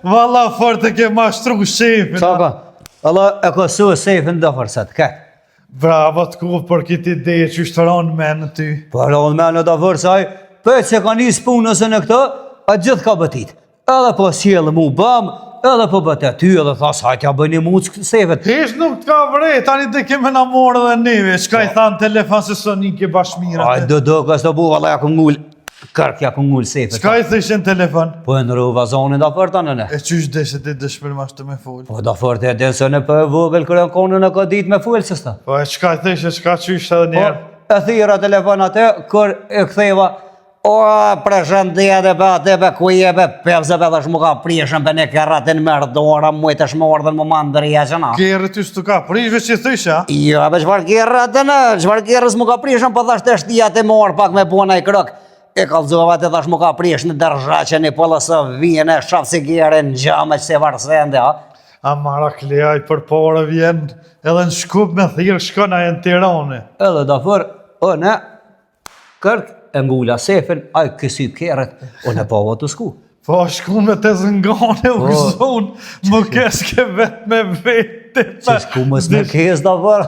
valla fort e ke mashtru shefin. Qa ka? Allah e ka su sefin do fërsat, ka? Bravo të ku për këtë ide që ishtë ronë menë ty. Për ronë menë do fërsaj, për që ka njës punësë në këto, a gjithë ka bëtit. Edhe po sjellë mu bëm, edhe po bët e ty, edhe thas, hajtja bëni mu që sefet. Hesh nuk t'ka vrej, tani dhe keme na morë dhe neve, shka i thanë telefon se soni ke bashmirat. Aj, do kësë të bu, valla ja ku ngull, kërk ja ku ngull sefet. Shka i thëshin telefon? Po e në rruva zonin da fërta nëne. E qysh deshe ti dëshpër ma shtë me full? Po da fërte e desë në për vogël kërën konën e ka dit me full, sësta. Po e qka i thëshin, shka qysh edhe Po, njerë? e thira telefon atë, kër e këtheva, o, përshëndetje dhe be atë be kuje be pevze be dhe shmu ka prishën be ne kërratin mërdora, mujtë është më ordhen më mandërja që na. Kjerë ty s'tu ka prishve që i thësha? Jo, be qëfar kjerratin, qëfar kjerës më ka prishën, po thasht e shtia të morë pak me puna i krok. E kalzova të thash më ka prish në dërzha që një pëllësë vijene, shafë si kjerë në gjame që se varsende, ha? A mara klejaj për pore vjen, edhe në shkup me thirë shkona e në Tirane. Edhe da fër, o ne, kërk e ngula sefin, a i kësi kjerët, o ne pavo të sku. Po shku me të zëngane u gëzon, më keske vetë me vetë. Qesh ku mës me kes da fër,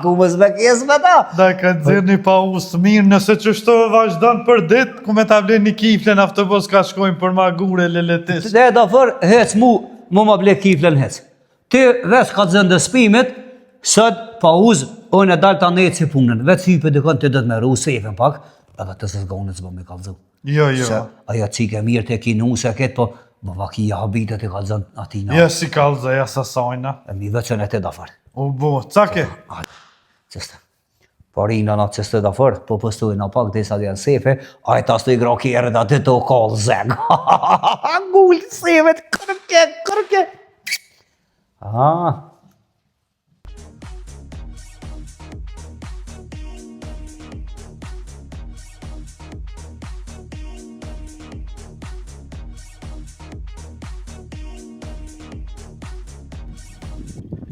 ku mës me kes me ta. Da ka të zirë një pa usë mirë, nëse që shto vazhdan për dit, ku me ta ble një kiflen aftobus ka shkojnë për ma gure leletis. Dhe da fër, hec mu ma ble kiflen hec. Ti veç ka të zëndë spimit, sët pa uzë, o në dalë ta nejtë si punën, veç hype dikon të dëtë me ru sefin pak, edhe të se zgonit zbo me kalzu. Jo, jo. Aja cike mirë të kinu se ketë, po baba kia habitet i kalzon atina. Ja si kalza, ja sasajna. E mi veçën e te da fër. O bo, cake? Qështë. Parina na qështë da fër, po pëstuj na pak disa djenë sefe, a i tas të i gra kjerët aty të kallë zeg. Gull sefet, kërke. Aha.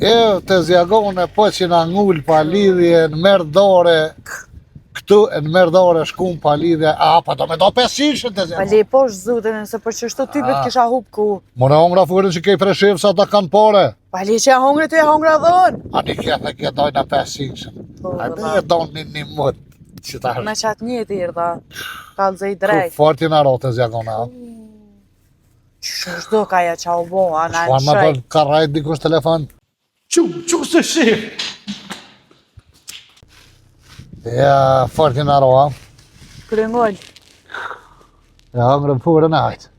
Jo, të zjagone, po që na ngull pa lidhje në merdore, këtu në merdore shkum pa lidhje, pa do me do 500 të zjagone. Pali, po shzutën, se për që shto typet kisha hup ku. Mone hongra furën që kej preshev sa ta kanë pare. Pali, që e hongre të e hongra dhonë. A një kje dojna 500. A me e dojnë një mët që ta Me qatë një të irda, kalze i Ku drejt. forti në ro të zjagone, a? Që shdo ka ja qa u bo, a na Shkuan në me shaj. për ka rajt dikush telefon. Qu se shef? Ja, forti në ro, a? Kryngol. Ja, hongre furën e hajtë.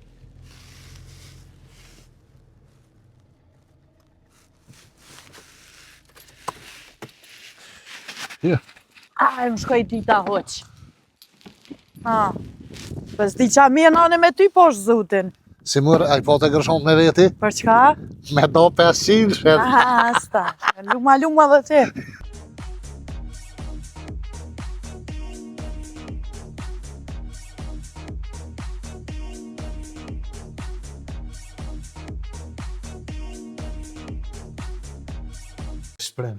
Ja. A, më shkoj dita hoq. Pës di qa mirë nane me ty po shzutin. Si mërë, a i po të gërshon me veti? Për çka? Me do 500 shet. Sta, luma dhe ti. Shprem.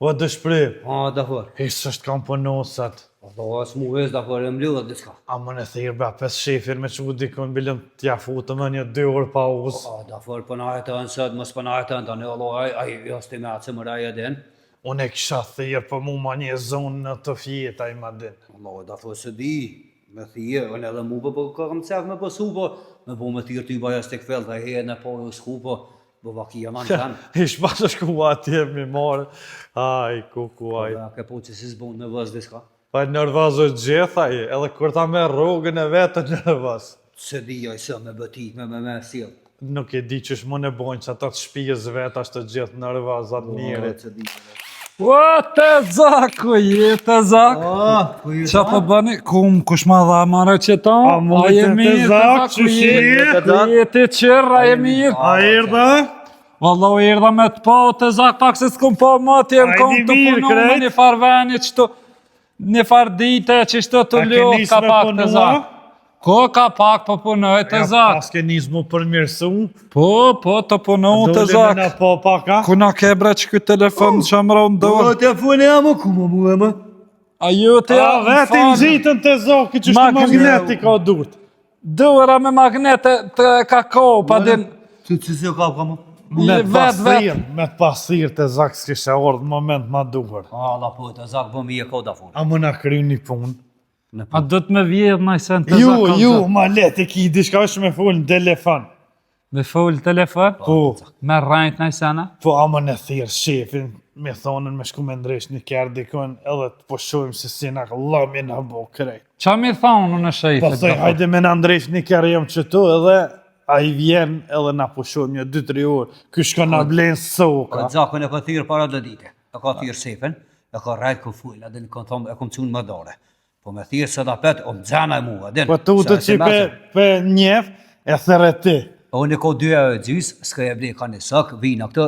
O dë shprem. A, da fër. Hisë është kam pënosat. Do është mu hes da fër e mlidhët diska. A më në thirë bra 5 shefir me që u dikon bilëm t'ja futë më një 2 orë pa uzë. A, da fër pënajet të nësët, mës pënajet të në të në Allah, aj, jos të me atë se më raje din. Unë e kisha thirë për mu ma një zonë në të fjeta i ma din. Allah, da fër se di, me thije, unë edhe mu po kërëm cef me pësu, po me po me thirë ty baja së të këfell, dhe he në po u shku, po bakia ma në kanë. Ish pasë shku atje mi marë. Aj, kuku, aj. Ke po që si zbun në vëz diska. Pa nërvaz është gjithaj, edhe kur ta me rogën e vetë nërvaz. Se di aj së me bëtit, me sjell. Nuk e di që shmo në bojnë që ata të shpijës vetë ashtë të gjithë nërvaz atë mirit. O, te zaku, je te zak. Qa po bëni? Kush ma dha mare që ta? A mujtë te zak, që shi? Je te qërë, a je mirë? A erdha? Wallah, u erdha me të po, te zak, pak se s'kum po më t'jem Ajde kom të mirë, punu me krejt. një farë veni qëtu, një farë dite që shto të A ke ljohë nis ka me pak punua? te zak. Ko ka pak po punoj te Ja, zak. pas ke njës mu përmirësu. Po, të punu te Dole me zak. na po paka. Kuna ke bre që këtë telefon që më ronë dorë. Telefoni e më, ku më mu e më? A ju te A vetë i nëzitën të zoki që shtë magneti ka durt. Duhera me magnete të kakao, pa din... Ty si o ka mu? Me të Vet, pasir, me të pasir të zak s'kishe ardhë moment ma duhur. Allah po, të zak bëmi e koda fun. A më na kry një punë. A do të me vjedh në i sen të Ju, zakon. ma let e ki, diçka është me full në telefon. Me full telefon? Po, Me rajt në i sena? po a më në thirë shefin, me thonën me shku me ndresh një kërë dikon, edhe të poshojmë se si na lami na bo krejt. Qa mi thonë në Po shejfit? thoj, hajde me në ndresh një kërë jam qëtu, edhe a i vjen edhe na poshojmë një 2-3 orë, ky shko na blenë soka. Zakon e ka thyrë para dhe dite. E ka thyrë sefen, e ka rajt ku full, edhe në kanë thonë e kom cunë më dore. Po me thyrë se da pet, o më dzena e mua, din. Po tu të që pe njef, e thërë ti. Unë e ko 2 e gjys, s'ka e ble ka një sak, vina këtë,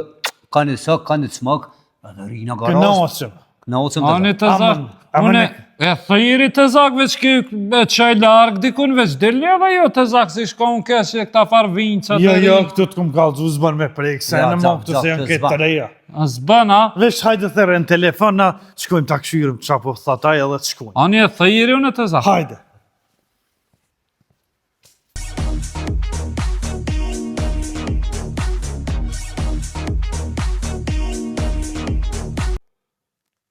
ka një sak, ka një smak, edhe rina garas. Kënaqëm. Kënaqëm Ani të zak. të zak, Aman une e- e thiri të zak veç ki e qaj larg dikun veç dilni edhe jo të zak si shkon kesh e këta far vinca të Jo, ri. këtu të kum kallëzu zban me prejkë, se Ja, në zak, më këtu zak, se janë të këtë zban. të reja. Zbana, Vesh hajde thërë në telefon, na shkojmë ta këshyrëm qa po thataj edhe të shkojmë. ani e thiri une të zak. Hajde.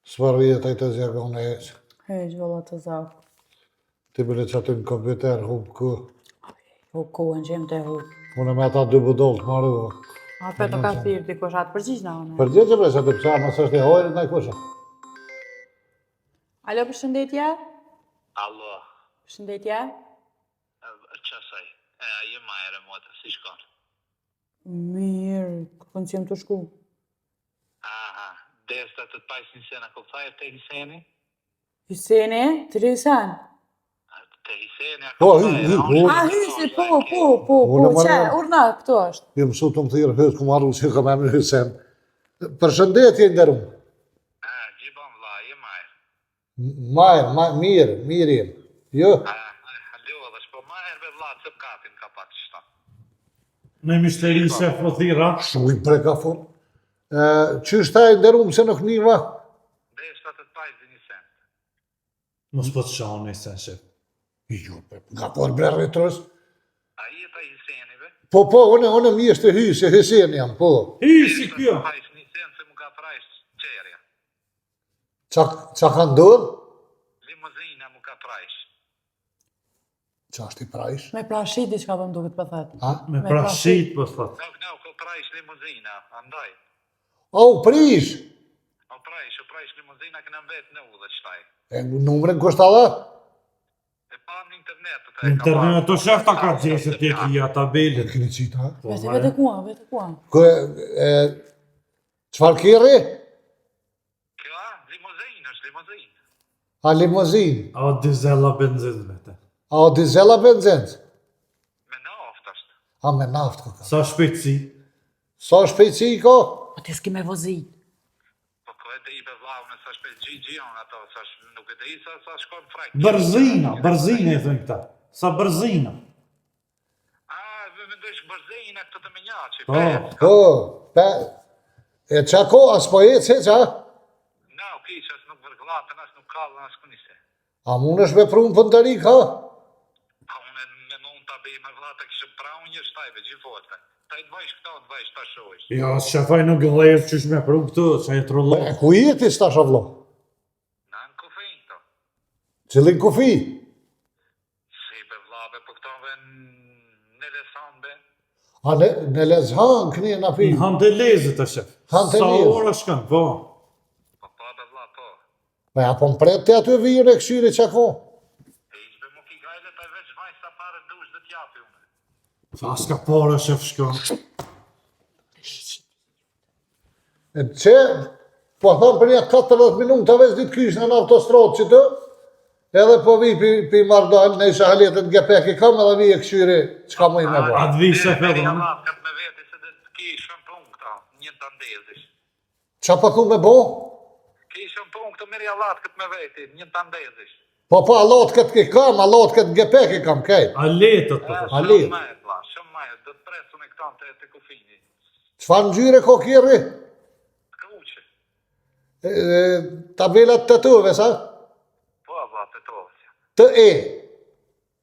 Sfar vjetaj të zjargone e që. Heq, valla të zak. Ti bile që aty në kompjuter, hub ku. Po kohën që jem të hu. Unë me ata 2 budoll të marru. A për të ka thirë dikush atë përgjigj në anë. Përgjithë bre, që të pësa, mas është e hojrit në i kusha. Alo, përshëndetje? Allo, Përshëndetje? qësaj? Je majre motë, si shkon? Mirë, këpën që jem të shku. Aha, desta të të pajsin se në këptaj te Hiseni? Hyseni, të Hyseni? Te Hiseni, a Po, këptaj, A, Hysi, po, Unë që, marrë- urna, këto është. Jem mësu të më thirë hëtë ku marru që ka me më hysen. Përshëndetje ndërum. gjibon vla, je majre. Mirë jem. Jo, Hallo, dhe shpo majre be vla të kapin ka pak qëta. Në mishteri shef po thira. shumë i preka fun. Që shtaj ndërum se nuk niva? Desta të të pajsin një sen. Mos po të shohën e sen shef. Jo, nga por bre rritrës. A je ta Hiseni be? Po, unë mi është e hyse, hysen jam, po. Hi, si kjo. Pajs një sen se mu ka prajsh qerja. Qa ka ndodhë? Limuzina mu ka prajsh. Qa është i prajsh? Me plashit diçka po më duket për thëtë. Ha? Me prashit po thot. Nuk, ko prajsh limuzina, andaj. Au, prish! O prajsh limuzina këna mbet në u dhe qëtaj. E numrin kushta dhe? E pa në internet, Në internet të shef ta ka gjese të ki ja tabelit. Kini qita, ha? Vete kua. Qfar kiri? Kjo, limuzin është limuzin. A limuzin? A dizela benzin vete. A o dizela benzinc? Me naft është. A me naft ka ka. Sa shpejtësi. Sa shpejtësi i ka? Po ti s'ki me vozit. Po ko e dhe i be vlau në sa shpejt gjion ato, nuk e dhe i sa shkon frajt. Bërzina e thënë këta. Sa bërzina. A, me ndojsh bërzina këtë të menjaci. Po. Po, e qa ko, as po e që qa? Na, u kisë, as nuk vërglatën, as nuk kallën, as kunise. A mun është me prunë pëndëri ka? A unë me mund të bej me vlata kishë pra unë një shtajve, gjithote. Ta i të vajsh këta, të vajsh ta shojsh. Jo, shefaj nuk gëllejës qysh me pru këtu, që e trollo. E ku jeti s'ta shavlo? Na në kofejn të. Qëllin kufi? Si be vlave, po këtove në lesanbe. A në lezhan këni në pi? Në handelezit të shef. Handelezit. Sa ora shkan, po. Po be vla, po. Me apo më pret të aty vijën e këshyri qa ko? E ishbe mu ki gajle, ta veç vajsh sa pare dush dhe t'japi unë. Sa s'ka para shef shkan. E që, po thëmë për një 14 minuta veç ditë kysh në autostradë që të, edhe po vi pi Mardal, në isha haletën gepek i kam edhe vi e këshyri qka mu i me bo. Atë vi shef edhe. Ja lat këtë me veti se dhe ki ishën pun këta, një të ndezish. Qa pa thu me bo? Ki ishën pun këtë mirë ja lat këtë me veti, një të ndezish. Po allot këtë ki kam, allot këtë gepek i kam kejt. A letët të thot. Ali. Shumë majet, vla, shumë majet, dhe të presu me këta të kufini. Qfar në gjyre ko kjeri? Kuqe. Tabelat të tuve, sa? Po, vla, të tovësja. Të e.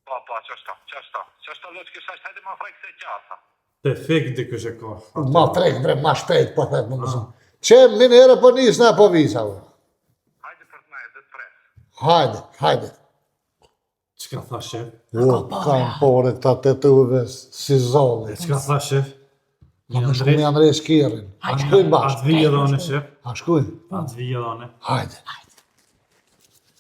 Po, qashta. do të kisha hajde më frak se qasa. Te fik dikush e ka. Ma frek bre, ma shpejt, po thet më mësën. Që minë herë po nisë na po visa, bre. Hajde për të na, dhe të pres. Hajde, hajde. Çka tha shef? Jo, kam pore këta të tuve si zolle. Çka tha shef? Ma më shku me Andrej Shkirin. A shkujnë bashkë. Atë vijë dhone shef. A shkujnë. Atë vijë dhone. Hajde.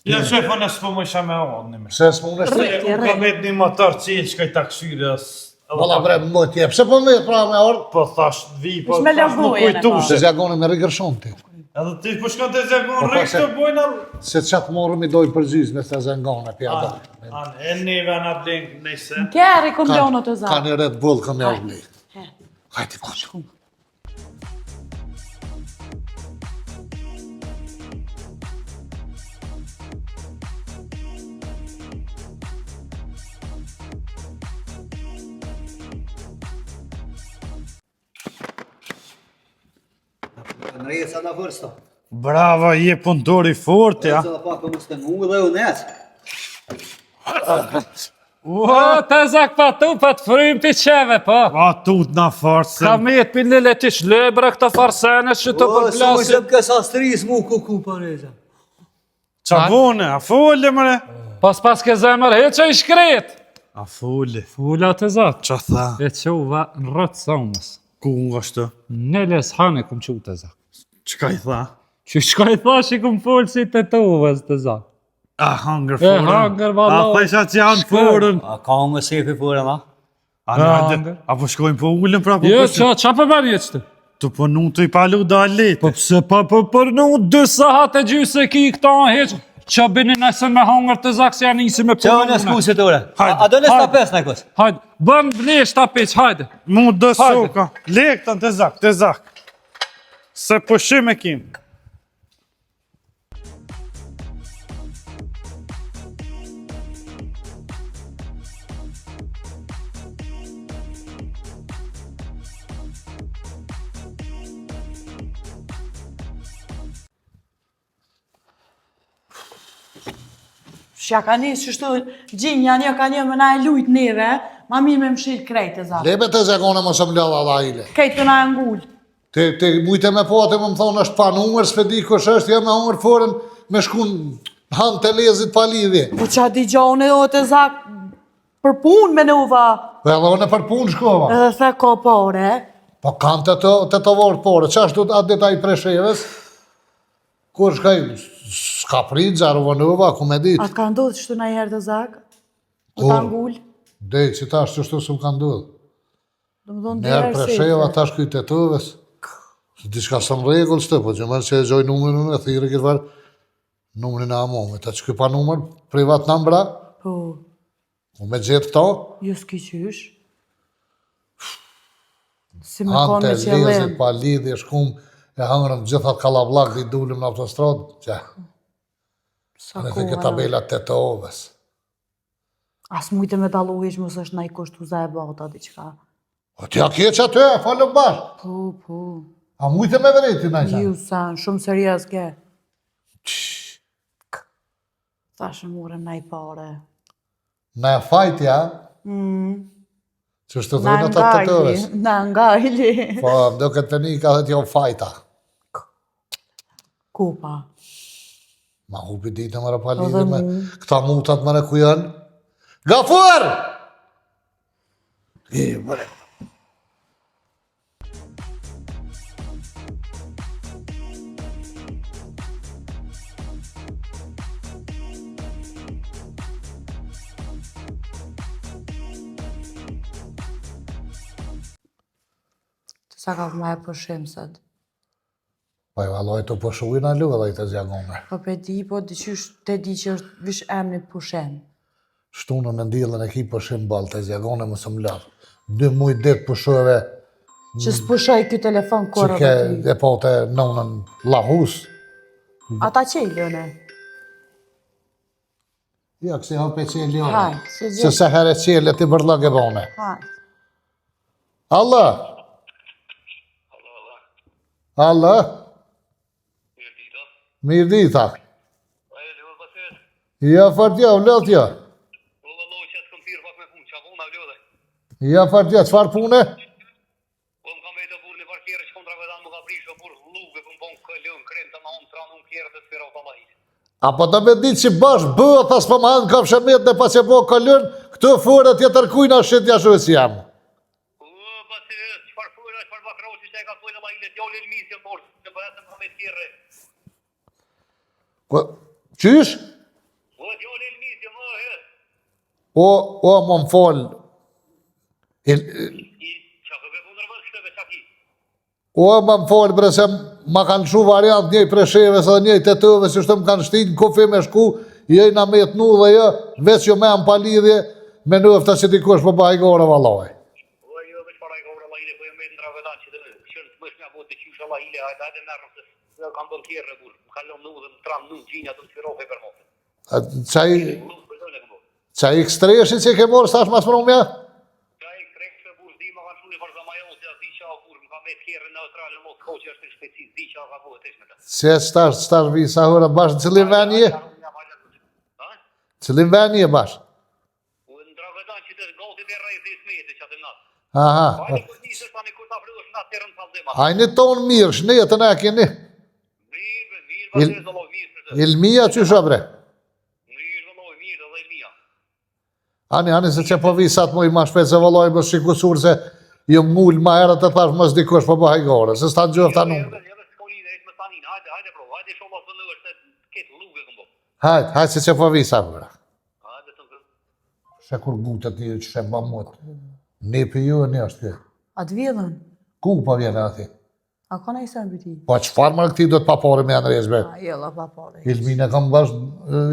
Ja shef, unë s'po më isha me onë. Se s'mu në shtë. Unë kam vetë një motor cilë që kaj takshyrës. Valla bre, më t'jep. Se po me pra me orë. Po thash vi, po Ishme thash më lëvujën e kujtu Se se. zjagoni me rigër shumë ti. Edhe ti po shkon të zjagon Po, rrik se- të bojna. Se qatë morëm i dojnë përgjys me të zengone pjada. E neve na blenk nëjse. Kjeri kom ljono të Ka zakë. një Red Bull kam javë blej. Hajde, kushë. Në sa na vërsta. Brava, je punëtori fort, ja. Sa pak më stë ngu dhe unë ec. O, të zak pa tu, pa të frym t'i qeve, po. A tut na farsën. Ka me të pillele t'i shlebra këta farsene që të O, sa më përplasin. shëp kësa stris mu kuku pareza. Qa bone, a folle mëre? Pas ke zemër, he që i shkret. A folle. Fula të zak. Qa tha? E që uva në rëtë somës. Ku nga shtë? Në les hane kum që të zak. Qka i tha? Që shka i thash i kum folë si të uvës të zak. A hangër forën. hangër, valla. A thajsha që janë forën. A ka më sefi fërë, ma? A në hajde. A po shkojnë po ullën pra po Jo, po qa për bërë jetë të? të po nu të i palu dalit. Po pse pa për nu 2 sahat e gjysë e ki këta heq. Qa bini nëse me hangër të zak se janë isi me Qa në skusit ore? Hajde, A do në hajde. stapes në kos? Hajde, bën blesh ta peq, hajde. Mu dë Hajde. soka. Lektan të zak, të zak. Se po shim e kim. Shja ka njës që shtu gjinja një ka një më na e lujt neve, ma mirë me më shilë krejt e zakë. Lebe të zengone më së më lëdha dha ile. Krejt të na e ngullë. Te mujte me po, te më thonë është pa numër, s'pe di kush është, ja me hongër forën, me shkun hanë të lezit pa lidhje. Po qa di gjone o të zakë për punë me nuva, Po edhe unë për punë shkova. edhe the ko pare. Po kanë të të vorë pore, qa është atë deta i presheves? Kur shkaj, s'ka prit, zaro vënuva, ku me dit. A të ka ndodhë që të na herë të zakë? O Kur? ta ngullë? Dej, që ta është që shtu s'u kanë ndodhë. Do më thonë Njerë presheva, ta është kujtë të tëves. Diçka së më regull shtë, po që mërë që e gjoj numërin unë, e thirë këtë varë, numërin e amome. Ta që këj pa numër, privat në mbra, Po, u me gjithë këto, ju s'ki qysh. Si me hanë konë të me qëllim. lezit, pa lidhje, shkum, e hangërëm gjithat kalablak dhe i dulim në autostradë, që, Sa në të këtë kohë. tabelat të të oves. As mujtë me dalu hiq mos është na i kushtu za e bata diqka. O t'ja kje që aty, e falëm bashkë. Po. A mujtë me vereti, në i Ju sa, shumë serios ke. Thashë mure na i pare. Në e fajtja, që shtë Na dhënë atë të tëves. ngajli, na ngajli. Po, do këtë të një ka dhe t'jo fajta. Kupa. Ma hupi ditë më rëpa Po lidhje dhe me mu. këta mutat më në ku janë. Gafur! I, mëre. Sa ka ma e përshim sët. Po e valoj të pëshuin a lu edhe i të zjagome. Po pe di, po di qysh te di që është vish emni përshim. Shtunën në ndillën e ki pëshim bal të zjagone më së më lavë. 2 mujt ditë pëshueve Që s'pushoj ky telefon që korë ke dhe ty. e po të nonën lahus. Ata qelën e. Ja, kësi hape qeli ore. Haj, se Se gjë. se herë qeli ti bërlëg e bone. Haj. Allah! Allah! Mirë dita. Mirë dita. Aje, lëvë bësër. Ja, fërtja, vlotja. Ullë Allah që të kom thirë pak me punë, qa vona vlodhe. Ja, fartje, çfarë pune? Po më kam vetë burr në parkierë që kontravedan më ka prishë burr lluge ku më bon këllën krem të ma unë tranun kjerë të sfera automatik. Apo të me ditë që bash bëhet as po më hanë kafshë metë dhe pas e bo kalën, këtë fërë tjetër kujna shqitja shëve si jam. Pas e qëfar fërë, qëfar bakroqi që e ka pojnë ma ile t'jollë ilmisë në borë, në bëhetën për me t'kjerë. Qysh? Po t'jollë ilmisë më hetë. O, më falë. I qa këve kundër vëllë kështëve qaki. O, më falë, bre, se ma kanë shu variant njëj presheves edhe njëj të tëve, si shtë më kanë shtinë kofi me shku, jejna me të nu dhe jë, veç jo me më palidhje, me nëfta që dikush për bajgore valoj. Po jo, veç para i ka ura la ile, po jo me të ndravedan që të qërë të mësh nga botë të qysha la ile, hajde mërë se kam bën kjerë burë, më kalon nu dhe më tram nu gjinja të më sfirofe për motë. Qaj ekstreshi që ke morë, stash mas mërumja? Qaj ekstreshi burë, di ma kanë shuni për zamajon, se di qa burë, më ka me të kjerë në Australë, në Moskau që është në shpecis, di qa ka bëhe të ishme të. Se stash vi sa hëra bashkë në cilin venje? Cilin venje bashkë? Në Dravedan që të goti dhe rejtë dhe smete që atë natë. Aha. Hajde kur nisë tani kur ta fryosh natë terën faldema. Hajni tonë mirë, shnetën e keni. Mirë, vazhdo zëlloj mirë për të. Ilmija që shabre? Mirë, zëlloj mirë edhe Ilmija. Ani se që po visat mu i ma shpet se vëlloj më shikusur se jo mull ma herë të thash mos dikush po bëhaj gore, se s'ta gjëf ta numë. Edhe s'kolline, e me tanin, hajde bro, hajde shola të në është ketë luge këmbo. Hajde se që po visat mëra. Hajde të ngërë. Se kur gutët një që shemë ba motë. Ne për ju e një është kjo. A të vjedhën? Ku po vjene ati? A ka në i sënë bëti? Po qëfar më këti do të papore me janë rezbe? A jella pa pare. Ilmina kam bash,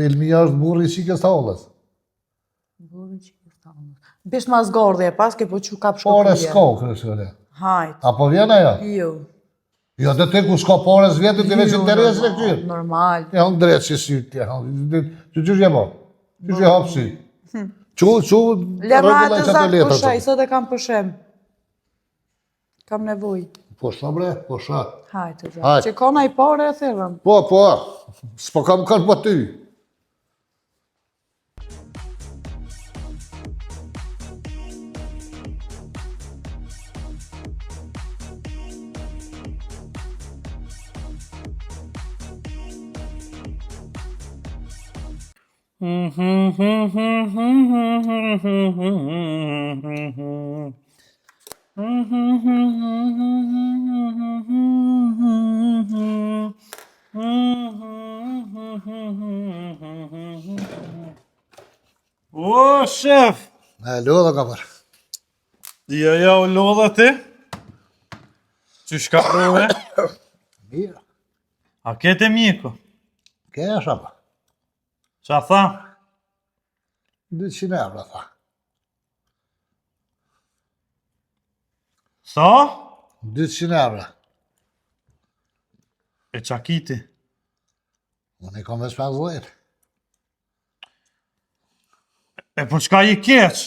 Ilmija është burri i qikës ta ollës. Burri që kërta unë. Bisht ma zgordhe e pas, ke po që kap Pore shkopuje. s'ko, kërësore. Hajt. Apo vjene jo? Jo. Jo dhe te ku s'ko pore s'vjetë të veç interesin e kërë. Normal. Ja, unë drejtë që sytë, ja, që je bo? Që je hapë sytë? Që Lema regulaj të që të zakë letër. përshaj, sot e kam përshem. Kam nevoj. Po shta bre, po shta. Hajt, të Hajt. Që kona i pare e thirëm. Po, s'po kam kanë po ty. O, shef! E lodha ka për. Ja, u lodha ti? Që shka prove? Mirë, A kete mjeko? ke e shapa. Qa tha? 200 euro, tha. Sa? 200 euro. E qa kiti? Unë i kom veç 50. E po qka i keq?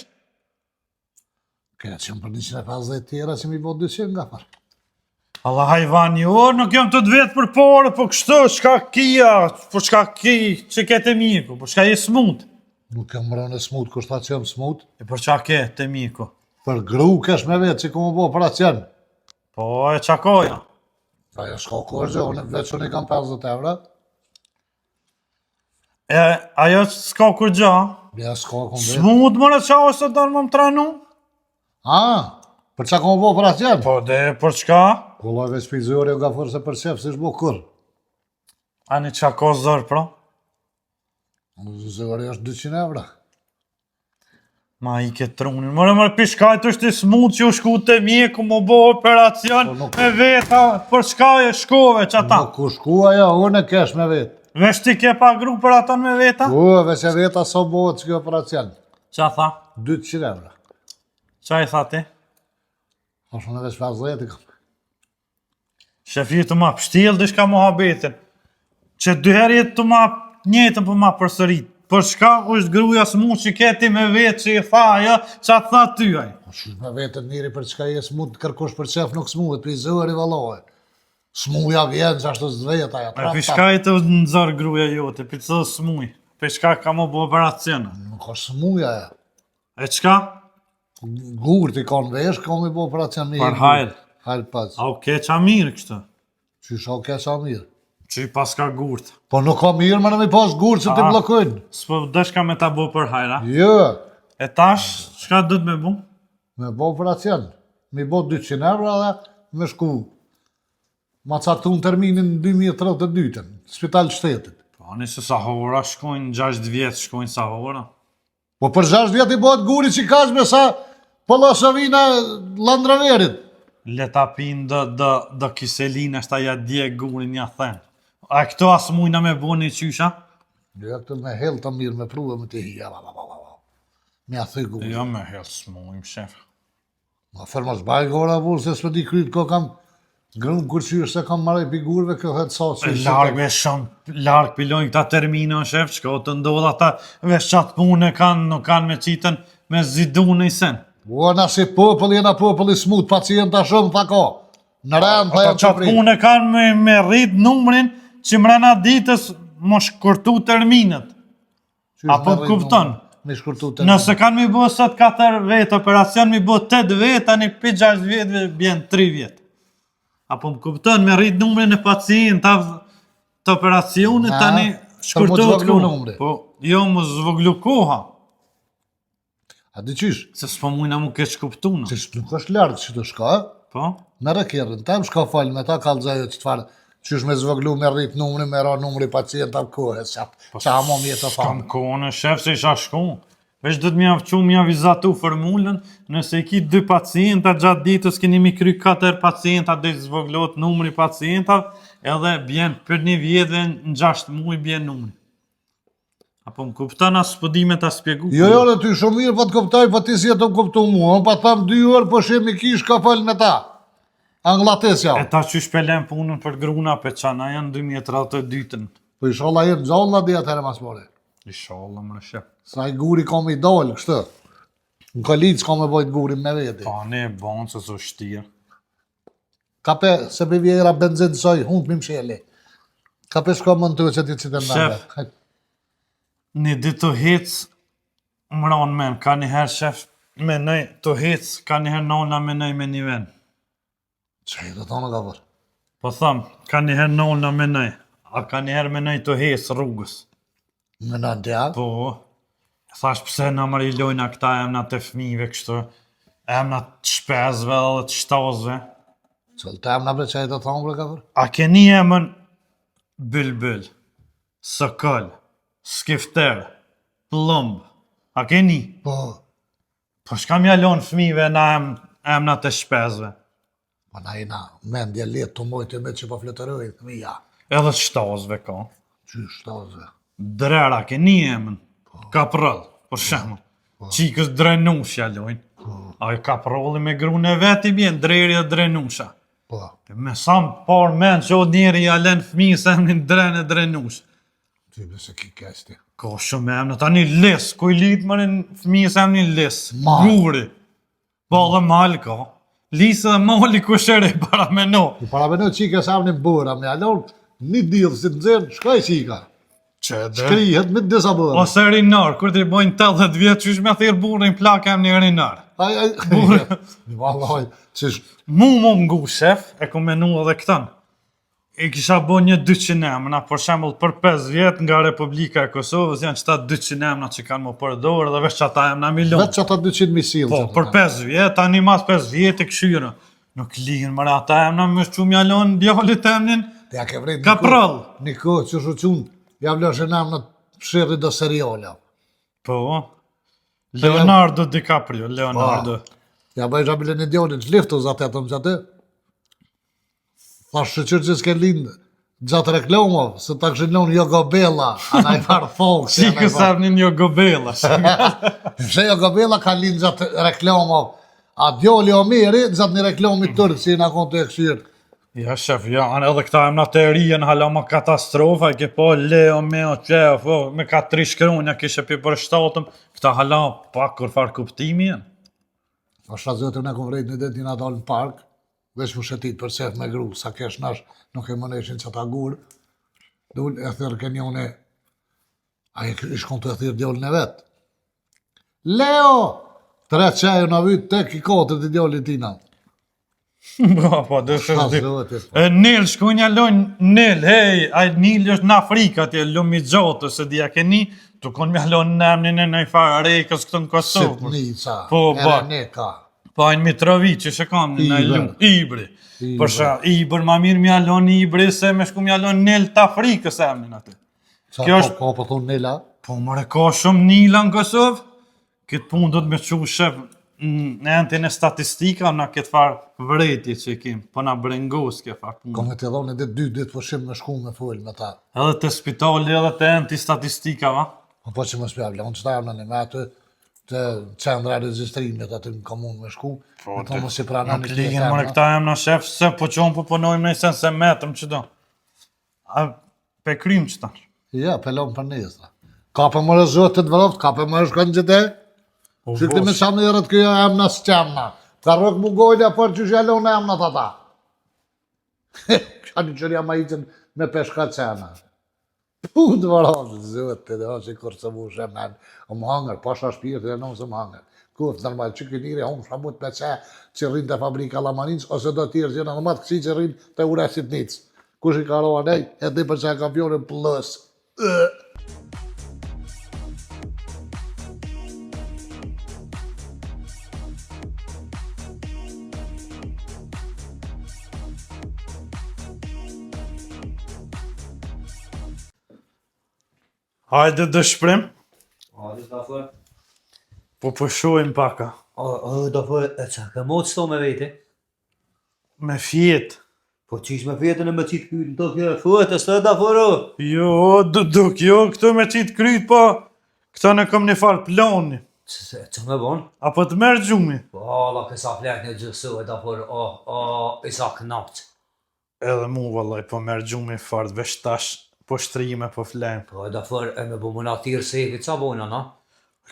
Kena qëmë për 150 tjera që mi bo 200 nga për. Allah hajvani, nuk jam të dvetë për pore, po kështu, qka kia, po qka ki, që kete mjeko, po qka je smut? Nuk kam mërën e smut, kushta që jam smut. E për qa kete mjeko? Për gru kesh me vetë që ku më bo operacion. Po, e qa koja? Pa jo s'ka kërgjë, unë veç unë i kam 50 euro. E, ajo që s'ka kur gja? Ja s'ka kom vetë. Smut mëre qa ose do në më tranu? Për që ku më bo operacion? Po, dhe për qka? Kulloj veç për zërë nga forse për qef, si shbo kur. Ani qa ko zërë, pra? Zërë është 200 euro. Ma i ke trunin, mërë pishkajt është i smut që u shku të mjeku më bo operacion me veta, për shka e shkove që ata? Nuk u shku ajo, unë e kesh me vetë. Vesh ti ke pa gru për ata me veta? Veç e veta so bohet që kjo operacion. Qa tha? 200 euro. Qa i tha ti? Ashtë në veç 50 i kam. Shefi të ma pështil dhe shka mohabetin. Që dyherë jetë të ma njëtën për ma përsërit. Për shka është gruja smut që keti me vetë që i tha ajo, që atë tha ty aj. Shush me vetën njëri për çka je smut, kërkosh për qef nuk smuhet, për i zëri valohe. Smuja vjen që ashtu s'dvet aja. E për shka i të nëzër gruja jote, për të smuj. Për shka ka më bo operacion. Nuk është smuja aja. E qka? Gurt i kanë vesh, kam i bo operacion me Për hajr. Hajr pas. A u keqa mirë kështë? Qysh a ke sa mirë. Që i pas ka gurt. Po nuk ka mirë, më në mi pas gurt që të blokojnë. S'po dëshka me ta bo për hajra. Jo, E tash, çka do të me bu? me bo operacion. Mi bo 200 euro dhe me shku. Ma caktu në terminin 2032, spital shtetit. Po, nëse sa hora shkojnë, 6 vjetë shkojnë sa hora. Po për 6 vjet i bëhet guri që kash me sa Polosovina Landraverit. Le ta pinë do kiselin është aja dje gurin ja them. A këto as mujna me bu një qysha? Jo, këtë me hell të mirë, me pruve me të hija. Me a thëj guri. Jo me hell s'mujmë, shef. Ma fermos baj gora burë, se s'pe di kryt ko kam grënë kërqyrë se kam marrë i pigurve, kjo hetë sa që... Largë me shumë, largë pilojnë këta termina, shef, qka o të ndodha ata vesh qatë punë kanë, nuk kanë me qitën me zidu në i sen. Ua, na si popull, jena popull i smut, pacienta shumë, tha ka. Në rëmë, tha Ata janë që qatë prit. punë kanë me rrit numrin që mrena ditës më shkurtu terminët. Apo kupton? Me shkurtu të... Nëse kanë mi bo sot 4 vetë operacion, mi bo 8 vetë, tani për 6 vetëve bjen 3 vjetë. Apo më kupton, me rrit numrin e pacientave të operacionit, tani shkurtohet zvoglu numri. Po, jo më zvoglu koha, A di qysh? se s'po mujna mu keq kuptuna. Që nuk është largë që të shka, Po? në rekjerën, tem shka falë me ta kalëzajo që të farë, qysh me zvoglu me rrit numri, me ra numri pacienta kohës, që amo mjetë të Kam famë. kohën e shef se isha shku. Vesh do të mja fëqu mja vizatu formulën, nëse i ki 2 pacienta gjatë ditës, keni mi kry 4 pacienta dhe zvoglot numri pacienta, edhe bjen për një vjetë në 6 muaj bjen numri. Apo më kuptan as s'po di me ta spjegu. Jo, jo, në ty shumë mirë, po të kuptoj, po ti si e të më kuptu mua, pa tham 2 orë, po shemi kish ka falë me ta. Anglates E jau. ta që shpelen punën për gruna për qana janë 2032-ën. Po ishallah jenë gjallë dhe atëherë mas more. Inshallah më shef. Sa i guri ka me i dalë, kështë. Në kolicë ka me bojt gurin me veti. Pa ne e bonë se so shtirë. Ka pe, se pe vjera benzin soj, hunë të mi msheli. Ka pe shko më në të që ti që të Shef. nëndë. Një ditë të hecë mranë men, ka njëherë shef me nëj të hecë, ka njëherë nona me nëj me një ven. Që i do tonë ka vërë? Po thëmë, ka njëherë nona me nëj, a ka njëherë me nëj të hecë rrugës. Në nënë të jakë? Po, thash pse në mëri lojna këta emna të fmive kështu, emna të shpezve dhe të shtazve. Qëllë të emë në bre që i do tonë bre ka vërë? A keni emën Bylbyl, Sokol, Skifter, Plumb, a keni? Po, Po shka mja lonë fmive në emna të shpezve, po na i na, mendje letë të mojtë me që po fletërojnë, të mija. edhe të shtazve ka. Që shtazve? Drera, keni emën, Kaprëll, për shemë, qikës Drenusha lojnë. A i Kaprolli me grune veti bjen, dreri dhe Drenusha. Po, Me sa më parë men që o njeri ja len fmi se emnin Dren e Drenush. ty bese ki kesti. Ka shumë emnë, tani lis, ku i litë mërin fmi se emnin lis, Mal. guri. Po dhe mal ka. Lisë dhe mali ku shere para me no. I para me në qika sa më një bëra, me alon, një dilë si të nëzirë, shkaj qika. Që dhe. Shkrihet me disa bëra. Ose rinar, kur t'i bojnë 80 vjetë, qysh me thirë burin plak em një rinar. Aj, vallaj, që Mu ngu shef, e ku menu edhe këtën. I kisha bo një 200 emna, për shembull për 5 vjetë nga Republika e Kosovës, janë qëta 200 emna që kanë më përdorë dhe veç që ata emna milion. vetë që ata 200 misil. Po, për 5 vjetë, tani mas 5 vjetë e këshyre. Nuk lihen mëra ata emna, më shqu mjalon djallit emnin, Të ja ke vrejt Kaprall. Një kohë që shuqun, ja vloshe nam në shirri do seriala. Po, Leonardo DiCaprio, Leonardo. Ja bëjsh abile një djallit, liftu zatë atëm që atë. Tha shqyqyrë që s'ke lindë gjatë reklamov, se ta këshin lonë jo gobella, ana i farë folks. Qikës emnin jo gobella. Pse jo gobella ka lindë gjatë reklamov. A djalli Omeri gjatë një reklami tërë që i në konë të e këshirë. Ja, shef, janë edhe këta emna të erien, hala ma katastrofa, i ke po Leo, Meo, Qef, me ka 3 shkronja kishe pi për shtatëm, këta hala pak kur farë kuptimi jenë. Po shta zëtër në kom vrejt një dit një na dalë në park, veç më shetit për sef me gru, sa kesh nash nuk e mëneshin që ta gurë. Dull e thërë kenjone, a i shkon të e thyrë djollën e vetë. Leo, 3 qajë në vytë tek i 4 të djallit tina. Po, dhe Shka është zotit. Nil, shku një lojnë Nil, hej, aj Nil është në Afrika, atje lumi gjotë, se dhja keni, tu kon me lojnë në emnin e në i farë rejkës këtë në Kosovë. Sitnica, Po, ba. Ereneka. Po, ajnë Mitrovic, që kam në Ibër. lumë, Ibri. Përsha, Ibër ma mirë me alon Ibri, se me shku me alon Nil të Afrikës emnin atë. Qa Kjo është- po thonë Nela? Po, mëre, ka shumë Nila në Kosovë, këtë punë do të me qu shef në entin e statistika në këtë farë vretje që i kemë, po na brengos kjo farë punë. Kom e të dhone dhe 2 ditë pushim me shku me full me ta. Edhe të spitali edhe të enti statistika, va? Po që më spjavle, unë qëta në me atë të qendra registrimit atë në komunë me shku, me të mos i prana Nuk ligin, mëre, këta jem në shef, se po qonë po punojmë në i sen se metrëm që do. A, pe krym që tanë. Ja, pelon për njësë. Ka për më rëzot të dvëroft, ka për më shkon që te? Që këtë me shamë njërët kjo emna së qemna. Ka rëk mu gojlja për që shjallon emna të ta. Kësha një qërja ma iqen me peshka qena. Pu dvëroft, zot të dhe që kur së mu shemen. O më hangër, pasha shpirë të dhe nëmë së më hangër. Kufë, normal, që kënire, unë shamut me qe që rrinë të fabrika Lamarinës, ose do tjerë që në matë kësi që rrinë të uresit nicë. Kush i ka roa nej, e di për që e kampionin plus. Hajde dë shprim, Hajde ta fër. po përshojmë paka. Da fër, e qa ke mot sto me vete? Me fjetë. Po qish me fjetën e me qitë kyrin të kjo, fët, e së da fër, o. Jo, duk jo, këto me qitë kryt, po, këto në kom një farë ploni. Që me bon? Apo të merë gjumi. Po, Allah, kësa flek një gjësu e da fër, i sa knapë. Edhe mu, vallaj, po merë gjumi farë, vesh tash, po shtrime, po flem. Po, e da fër, e me bu më natirë sefi, ca bojna, na?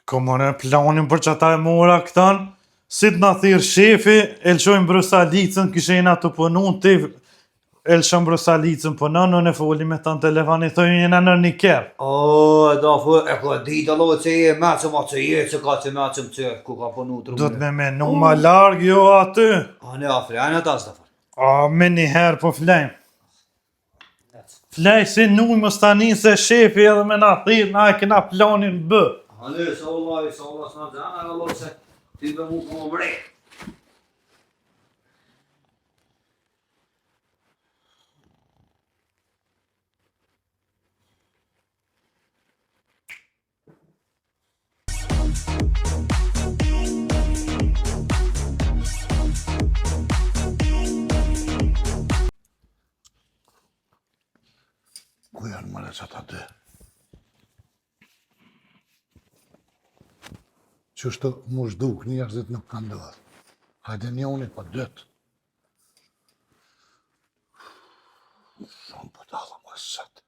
Komore planin për që ata e mora këtan, si të na thirë shefi, elqojnë Brusalicën, kishena të punu, ti elshën Brusalicën punon, në foli me të në telefoni, thojnë jena në një kerë. O, e da fër, e ka dita lo që je me që ma që je, që ka që me që më që, ku ka punu të Do të me menu ma largë, jo aty. A ne afre, a ne tas da fër. A, me një herë po flejmë. Flej si nuj më stani se shefi edhe me na thirë, na e kena planin bë. A ne, sa Allah, s'na gjana, e Allah se ti be mu po më vrejt. Ku janë mëre që ata dy? Qështu mu shduk njerëzit nuk kanë ndodhë. Hajde njoni po dytë. Shumë për dalë më sëtë.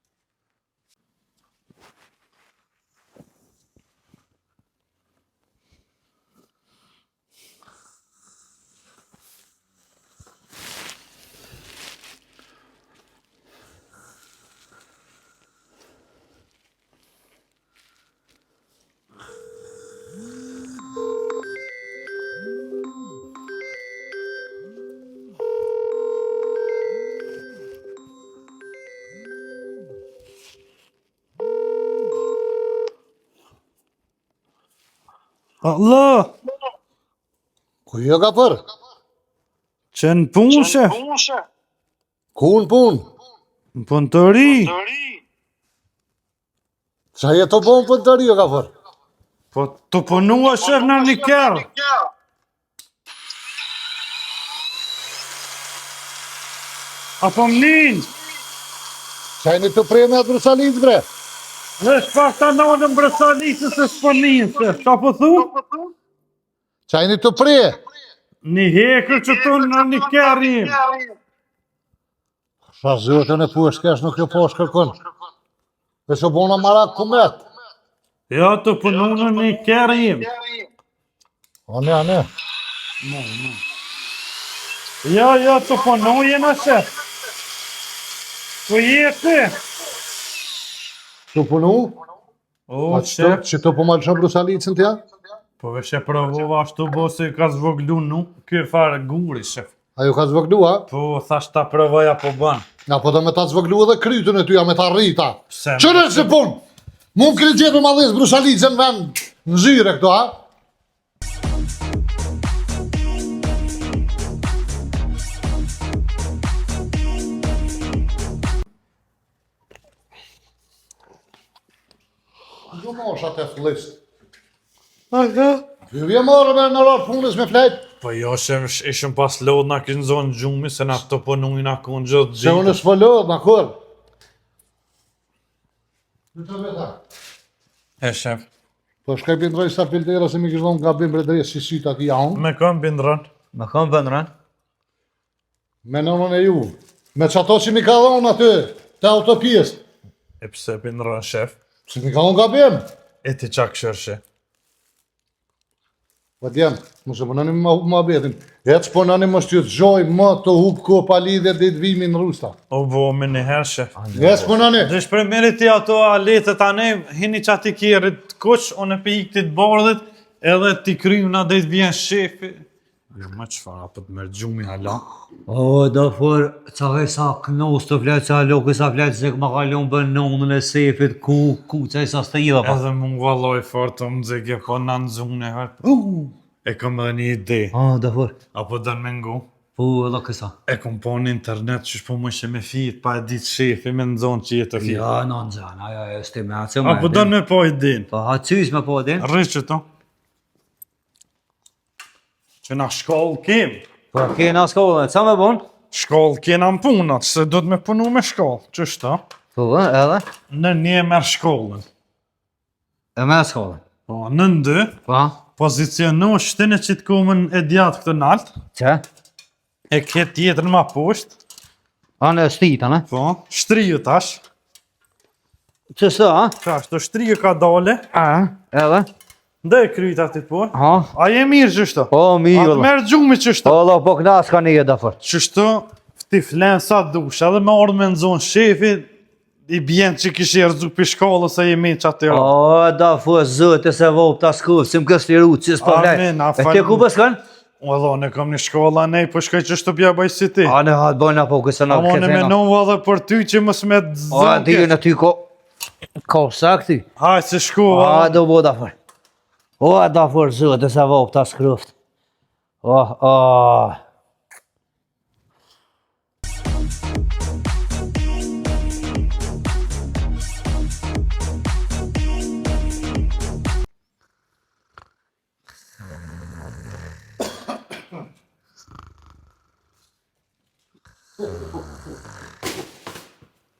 Allah, Ku jo ka për? që në punë, shef, Ku në punë? në punë të ri. Qa jetë të bonë për të rio ka për? Po të punua, shef, në një kerë. Apo më ninë, Qa jeni të prej me atë Brusalit, bre? dhe shpak të në Brësalisës e s'pëninë, shef, ka po thu? Qa jeni të prej? Një hekër që të në një kerë imë. Qa zotën e pu e shkesh nuk jo po shkërkon. Dhe që bona marak kumet. Jo, të punu në një kerë imë. Ane. Jo, të punu jena, shef. Po jeti. Të punu? O, shef, Që të po malë që Brusalicën tja? Po vesh e provova ashtu bo se ka zvoglu nuk, ky fare guri, shef. Ajo ka zvoglu, ha? Po, thash ta provoja po ban. Ja, po do me ta zvoglu edhe krytën e ty, ja me ta rrita. Pse? Qërë se pun? Mund kërë gjithë me madhes Brusalicën vend në zyre këto, ha? Jo mosh atë fllist. Ju vje marrë me në rarë punës me flejt. Po jo, ishëm pas lodh na kënë zonë gjumi, se na të punujnë na konë gjithë Se unë s'po lodh, ma kur. Në të veta. E shef, Po shkaj bindroj sa filtera se mi kishtë dhonë nga bimë bredrejë si sytë ati jaun. me kam bindran. Me kam bëndran? Me nënën e ju. Me qato që mi ka dhonë aty, të autopjes. E pse bindran, shef? Se mi ka dhonë nga bimë. E ti qa këshërshe. Po djemë, mu se punani ma betin. E që punani më shtytë gjoj më të hupë ko pa lidhe dhe të vimi në rusta. O bo, me një herë, shef. E që punani. Dhe shpremeri ti ato aletët ane, hini që ati kjerit kush, o në pe iktit bardhit, edhe ti krym na dhe të vjen shefi. Jo, ma qëfar, apët mërë gjumi hala. O, do for, ca ve sa knos të fletë, ca loke sa fletë, se ma kalon bën nënën e sefit, ku, ca i sa stë ida pa. Edhe më ngvalloj fort të më dzegje, po në nëzune herë. E kom edhe një ide. O, do for, Apo dënë me ngu. po, edhe kësa. E kom po në internet që shpo më ishe me fit, pa e ditë shefi me nëzonë që jetë të fit. Ja, në nëzën, aja e sti me atëse me. Apo dënë me po i din. Po, ha cys me po din? Rrë që to. Që na shkollë kim. Po, kena shkollën, ca me bon? Shkollë kena në punat, se do të me punu me shkollë. Qështa? Po, edhe? Në një merë shkollën. E me shkollën. Po, në ndë, Po, pozicionu shtine që të komën e djatë këtë naltë, që? e këtë tjetër ma poshtë, Anë e stita, ne? po, shtriju tash, Që së, ha? tash, të shtriju ka dole, Edhe? ndë e kryt ati po, Ha? a je mirë qështu? Po, mirë, A të merë gjumi qështu? Po, po, knas ka një da for. Qështu, ti flenë sa dush, edhe me ardhë me nëzonë shefi, i bjenë që kishë i rëzu për shkollës e jemi që atë jo. O, da for, zëtë se vop ta skuf, si më kësë liru, që s'po flej. Amin, a E te falem. ku pëskan? O, edhe, ne kam një shkolla nej, po shkoj qështu pja bëj si ti. A, ne hatë bojna po, kësë në Amo ne këtena. menova edhe për ty që mës me të O, di zënë. në ty ko sakti. Haj, se shku, A, do bo da for. O, da for, zëtë se vop ta skruft. O.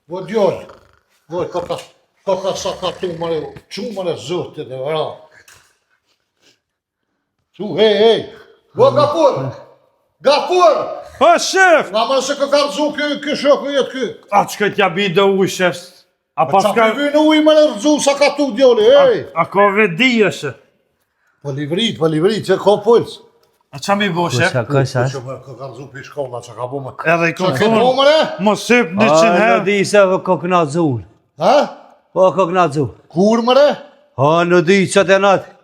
Po djollë. Voj, ka pra sa ka tu mëre, qumëre zëtë dhe vëra. Hej. Vo, gafur! Gafur! O, shef! Nga më se ka rëzu kë shoku jetë kë. A që këtë ja bide uj, shef? A pas Qa ka... për vynë ujë më në rëzu sa ka tu djoli, hej! A ka vedi është? Po livrit, që ka puls. A qa mi bo, shef? Kësa? Që më ka rëzu për shkolla që ka bu më. Edhe i Që kom ka bu thonë, mëre? mos sep A, 100 në herë. di se ko këna zull. Ha? Po, ko këna zull. Kur mëre? A, në di që të natë.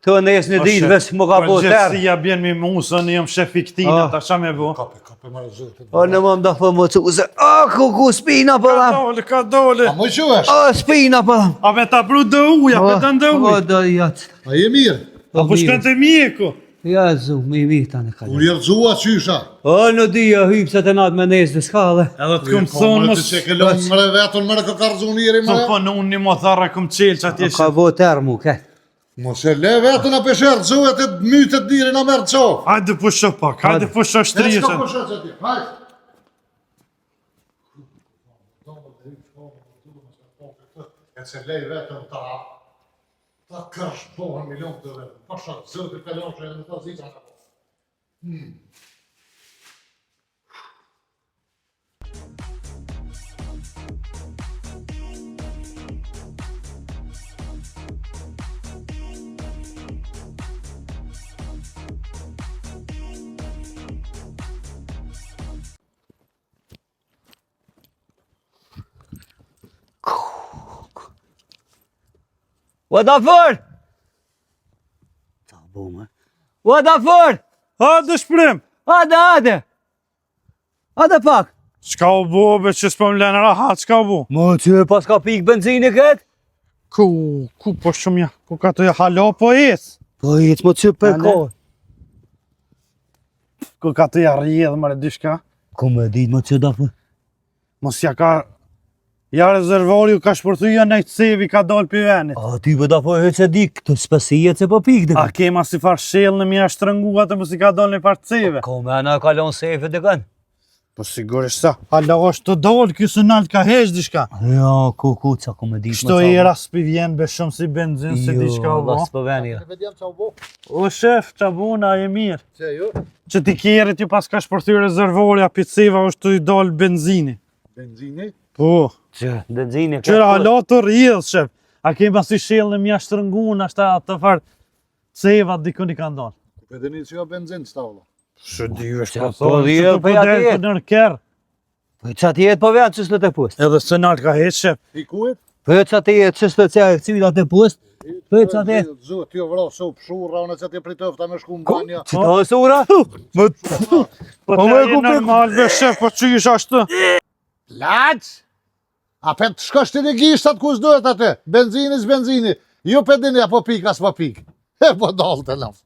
Të nes në ditë, veç më ka po tërë. Gjithësia bjen mi musën, jam shef i këtina, ta qa me bo? Kape mëre zëtë. O, në më mda fë më të uze. A, ku spina për dham. Ka dole. A më qëvesh? A, spina për dham. A me ta pru dë uja, me ta ndë O, uj. do jatë. A je mirë? A po shkën të mjeku. Ja, zu, mi tani ka. Kur je rëzua qysha? O, në di, hypë se të natë me nesë dhe s'ka dhe. Edhe të këmë thonë mos... Që ke lënë mëre vetën mëre ka rëzu njëri Po mëre? po në unë një mo thara këmë qelë që atje Ka bo tërë mu, ke. Mos e le vetën a peshe rëzu e të mytët diri në mërë qovë. Hajde pusho pak, hajde pusho shtrije Ska që... pushe që ti, hajde. E se lej vetën ta kësh bohën milion të vetën. Pasha, zëtë i pelon që e në të zita në po. O, da fër! Ua da fort! Hajde shprim! Hajde! Hajde pak! Çka u bo, be që s'po m'len rahat, çka u bo? Mo që pas ka pik benzini këtë? Ku po shumë ja, ku ka të ja halo po jes? Po jetë mo që për Ane? kohë. Ku ka të ja rjedh mare dyshka? Ku me dit mo që da fort? Mos ja ka... Ja rezervori u ka shpërthuja në i cevi ka dal për venit. A ty për da fort hëtë se di këtë spesijet se po pik dhe A kema si far shell në mja shtrëngu atë më si ka dal në par ceve? Ko me ana kalon sefe dhe kanë? Po sigurisht sa, hala është të dal, kjo së nalt ka hesh dishka. Ja, ku, qa ku me dit Kështu i ras për vjen be shumë si benzin se diçka u bo. Jo, s'po veni. Vedjem qa u bo? O shef, qa buna e mirë. Që ju? Që ti kjerit ju pas ka shpërthy rezervorja për ceva është të i dal benzini. Benzini? Po, Që, benzini. qëra hala të rjedh shef. A kema si shell në mja shtrëngu në ashta të farë ceva dikun i ka ndonë. Pedeni që jo benzin të stavla. Shë di është Qa po po thonë, rjedh që të për përdel atje. të nërë kërë. Po qa të jetë po vetë që s'le të post? Edhe së nalt ka hesh shef. I kuit? Po qa të jetë që s'le të cilat të post? Po qa të jetë? Zot, jo vro, so pshurra, unë që ti pritofta me shku në banja. Që të hësura? Po të e normal be shef, po që ish ashtë? Laq! A pe të shkosh të një gishtat ku s'duhet atë? Benzini s'benzini. Ju pedini apo pik as po pik. E po dalë të laf.